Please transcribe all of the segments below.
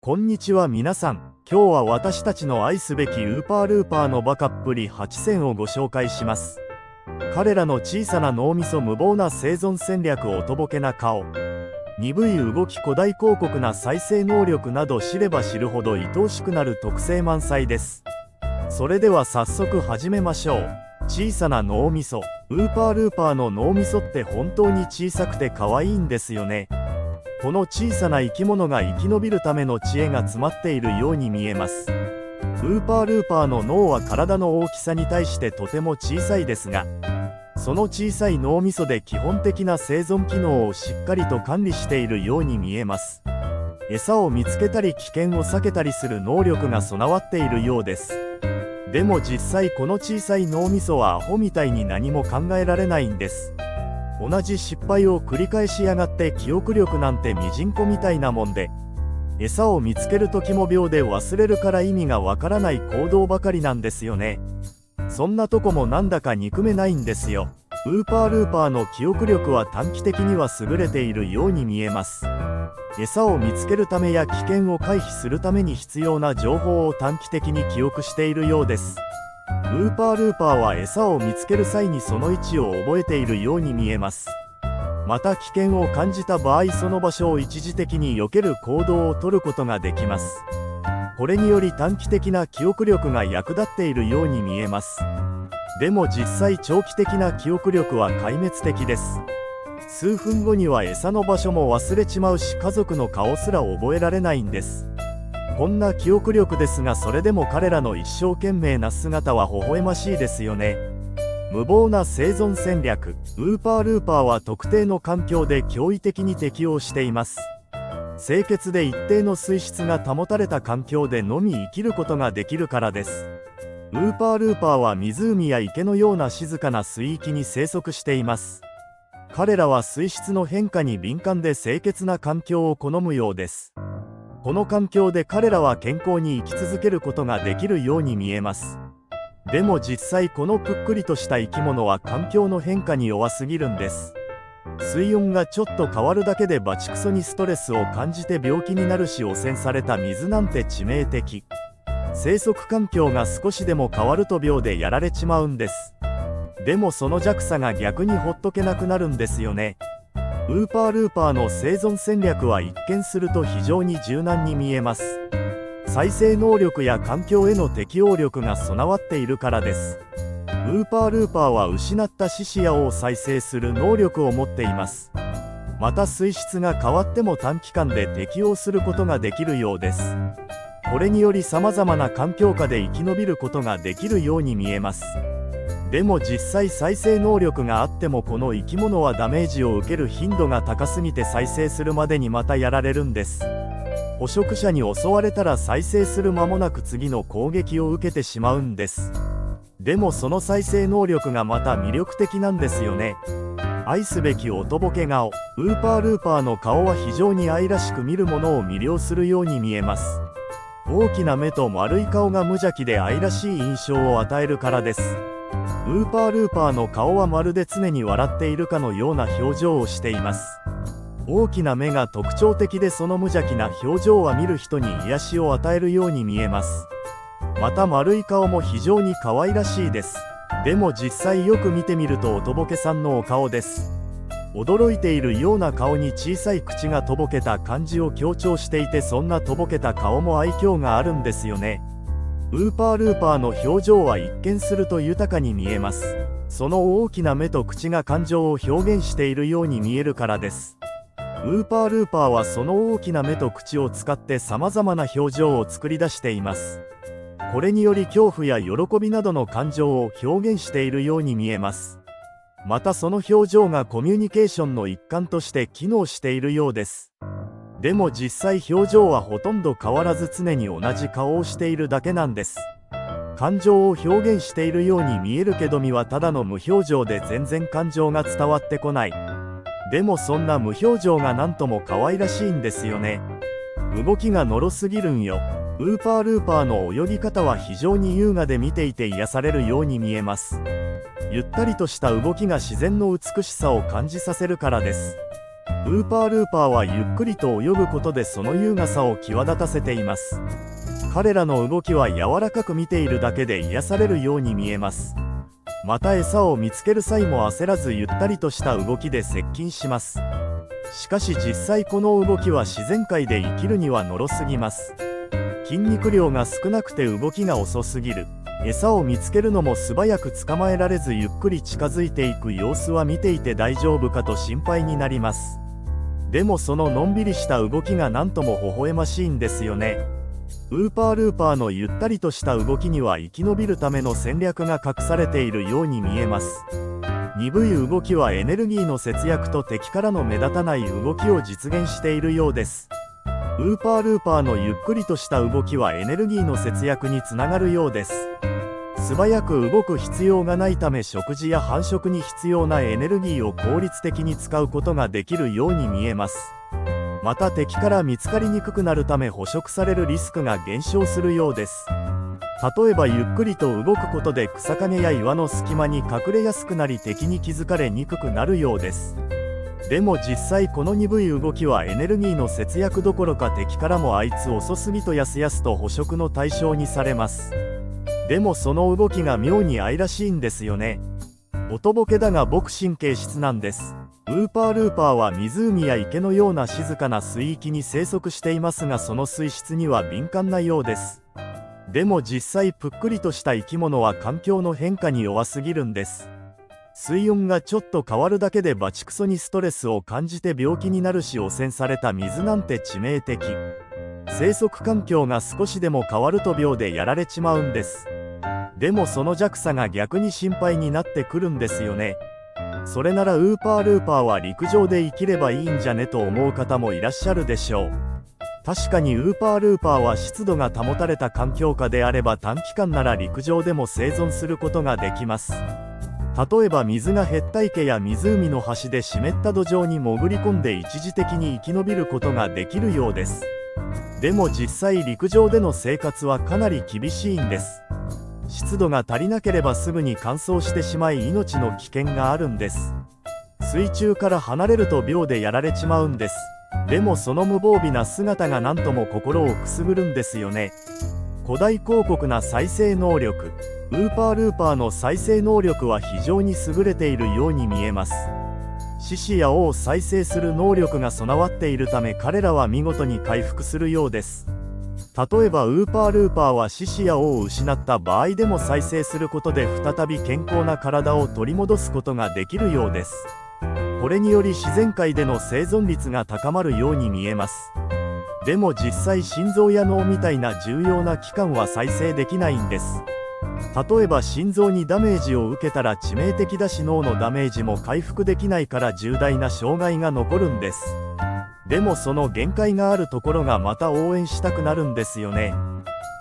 こんにちは皆さん。今日は私たちの愛すべきウーパールーパーのバカっぷり8選をご紹介します。彼らの小さな脳みそ、無謀な生存戦略、おとぼけな顔、鈍い動き、古代広告な再生能力など、知れば知るほど愛おしくなる特性満載です。それでは早速始めましょう。小さな脳みそ。ウーパールーパーの脳みそって本当に小さくて可愛いんですよね。この小さな生き物が生き延びるための知恵が詰まっているように見えます。ウーパールーパーの脳は体の大きさに対してとても小さいですが、その小さい脳みそで基本的な生存機能をしっかりと管理しているように見えます。餌を見つけたり危険を避けたりする能力が備わっているようです。でも実際この小さい脳みそはアホみたいに何も考えられないんです。同じ失敗を繰り返しやがって記憶力なんてミジンコみたいなもんで、餌を見つける時も秒で忘れるから意味がわからない行動ばかりなんですよね。そんなとこもなんだか憎めないんですよ。ウーパールーパーの記憶力は短期的には優れているように見えます。餌を見つけるためや危険を回避するために必要な情報を短期的に記憶しているようです。ウーパールーパーは餌を見つける際にその位置を覚えているように見えます。また危険を感じた場合、その場所を一時的に避ける行動をとることができます。これにより短期的な記憶力が役立っているように見えます。でも実際長期的な記憶力は壊滅的です。数分後には餌の場所も忘れちまうし、家族の顔すら覚えられないんです。こんな記憶力ですが、それでも彼らの一生懸命な姿は微笑ましいですよね。無謀な生存戦略。ウーパールーパーは特定の環境で驚異的に適応しています。清潔で一定の水質が保たれた環境でのみ生きることができるからです。ウーパールーパーは湖や池のような静かな水域に生息しています。彼らは水質の変化に敏感で清潔な環境を好むようです。この環境で彼らは健康に生き続けることができるように見えます。でも実際このぷっくりとした生き物は環境の変化に弱すぎるんです。水温がちょっと変わるだけでバチクソにストレスを感じて病気になるし、汚染された水なんて致命的。生息環境が少しでも変わると秒でやられちまうんです。でもその弱さが逆にほっとけなくなるんですよね。ウーパールーパーの生存戦略は一見すると非常に柔軟に見えます。再生能力や環境への適応力が備わっているからです。ウーパールーパーは失った獅子や尾を再生する能力を持っています。また水質が変わっても短期間で適応することができるようです。これにより様々な環境下で生き延びることができるように見えます。でも実際再生能力があってもこの生き物はダメージを受ける頻度が高すぎて再生するまでにまたやられるんです。捕食者に襲われたら再生する間もなく次の攻撃を受けてしまうんです。でもその再生能力がまた魅力的なんですよね。愛すべきおとぼけ顔。ウーパールーパーの顔は非常に愛らしく見る者を魅了するように見えます。大きな目と丸い顔が無邪気で愛らしい印象を与えるからです。ウーパールーパーの顔はまるで常に笑っているかのような表情をしています。大きな目が特徴的で、その無邪気な表情は見る人に癒しを与えるように見えます。また丸い顔も非常に可愛らしいです。でも実際よく見てみるとおとぼけさんのお顔です。驚いているような顔に小さい口がとぼけた感じを強調していて、そんなとぼけた顔も愛嬌があるんですよね。ウーパールーパーの表情は一見すると豊かに見えます。その大きな目と口が感情を表現しているように見えるからです。ウーパールーパーはその大きな目と口を使って様々な表情を作り出しています。これにより恐怖や喜びなどの感情を表現しているように見えます。またその表情がコミュニケーションの一環として機能しているようです。でも実際表情はほとんど変わらず常に同じ顔をしているだけなんです。感情を表現しているように見えるけど身はただの無表情で全然感情が伝わってこない。でもそんな無表情がなんとも可愛らしいんですよね。動きがのろすぎるんよ。ウーパールーパーの泳ぎ方は非常に優雅で見ていて癒されるように見えます。ゆったりとした動きが自然の美しさを感じさせるからです。ウーパールーパーはゆっくりと泳ぐことでその優雅さを際立たせています。彼らの動きは柔らかく見ているだけで癒されるように見えます。また餌を見つける際も焦らずゆったりとした動きで接近します。しかし実際この動きは自然界で生きるにはのろすぎます。筋肉量が少なくて動きが遅すぎる。餌を見つけるのも素早く捕まえられずゆっくり近づいていく様子は見ていて大丈夫かと心配になります。でもそののんびりした動きがなんとも微笑ましいんですよね。ウーパールーパーのゆったりとした動きには生き延びるための戦略が隠されているように見えます。鈍い動きはエネルギーの節約と敵からの目立たない動きを実現しているようです。ウーパールーパーのゆっくりとした動きはエネルギーの節約につながるようです。素早く動く必要がないため食事や繁殖に必要なエネルギーを効率的に使うことができるように見えます。また敵から見つかりにくくなるため捕食されるリスクが減少するようです。例えばゆっくりと動くことで草陰や岩の隙間に隠れやすくなり敵に気づかれにくくなるようです。でも実際この鈍い動きはエネルギーの節約どころか敵からもあいつ遅すぎとやすやすと捕食の対象にされます。でもその動きが妙に愛らしいんですよね。おとぼけだが僕神経質なんです。ウーパールーパーは湖や池のような静かな水域に生息していますがその水質には敏感なようです。でも実際ぷっくりとした生き物は環境の変化に弱すぎるんです。水温がちょっと変わるだけでバチクソにストレスを感じて病気になるし汚染された水なんて致命的。生息環境が少しでも変わると病でやられちまうんです。でもその弱さが逆に心配になってくるんですよね。それならウーパールーパーは陸上で生きればいいんじゃねと思う方もいらっしゃるでしょう。確かにウーパールーパーは湿度が保たれた環境下であれば短期間なら陸上でも生存することができます。例えば水が減った池や湖の端で湿った土壌に潜り込んで一時的に生き延びることができるようです。でも実際陸上での生活はかなり厳しいんです。湿度が足りなければすぐに乾燥してしまい命の危険があるんです。水中から離れると秒でやられちまうんです。でもその無防備な姿が何とも心をくすぐるんですよね。古代広告な再生能力。ウーパールーパーの再生能力は非常に優れているように見えます。獅子や尾を再生する能力が備わっているため彼らは見事に回復するようです。例えばウーパールーパーは獅子や尾を失った場合でも再生することで再び健康な体を取り戻すことができるようです。これにより自然界での生存率が高まるように見えます。でも実際心臓や脳みたいな重要な器官は再生できないんです。例えば心臓にダメージを受けたら致命的だし脳のダメージも回復できないから重大な障害が残るんです。でもその限界があるところがまた応援したくなるんですよね。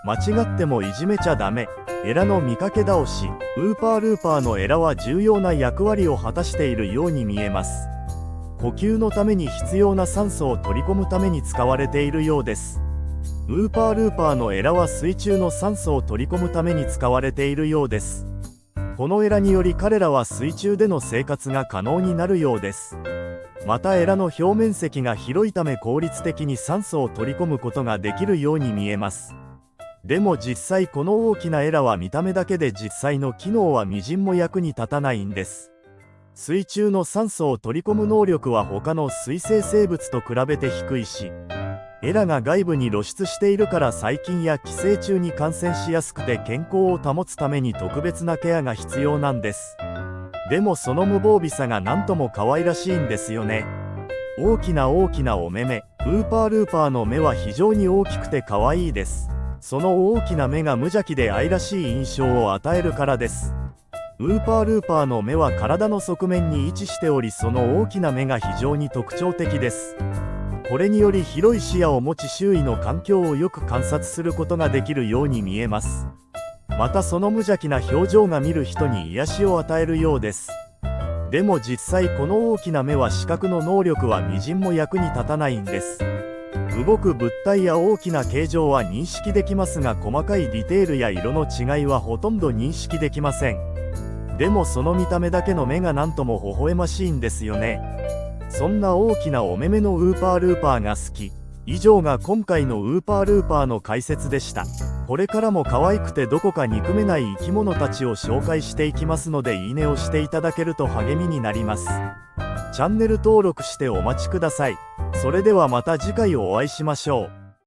間違ってもいじめちゃダメ。エラの見かけ倒し。ウーパールーパーのエラは重要な役割を果たしているように見えます。呼吸のために必要な酸素を取り込むために使われているようです。ウーパールーパーのエラは水中の酸素を取り込むために使われているようです。このエラにより彼らは水中での生活が可能になるようです。またエラの表面積が広いため効率的に酸素を取り込むことができるように見えます。でも実際この大きなエラは見た目だけで実際の機能はみじんも役に立たないんです。水中の酸素を取り込む能力は他の水生生物と比べて低いし、エラが外部に露出しているから細菌や寄生虫に感染しやすくて健康を保つために特別なケアが必要なんです。でもその無防備さが何とも可愛らしいんですよね。大きな大きなお目目。ウーパールーパーの目は非常に大きくて可愛いです。その大きな目が無邪気で愛らしい印象を与えるからです。ウーパールーパーの目は体の側面に位置しておりその大きな目が非常に特徴的です。これにより広い視野を持ち周囲の環境をよく観察することができるように見えます。またその無邪気な表情が見る人に癒しを与えるようです。でも実際この大きな目は視覚の能力はみじんも役に立たないんです。動く物体や大きな形状は認識できますが細かいディテールや色の違いはほとんど認識できません。でもその見た目だけの目が何とも微笑ましいんですよね。そんな大きなお目目のウーパールーパーが好き。以上が今回のウーパールーパーの解説でした。これからも可愛くてどこか憎めない生き物たちを紹介していきますので、いいねをしていただけると励みになります。チャンネル登録してお待ちください。それではまた次回お会いしましょう。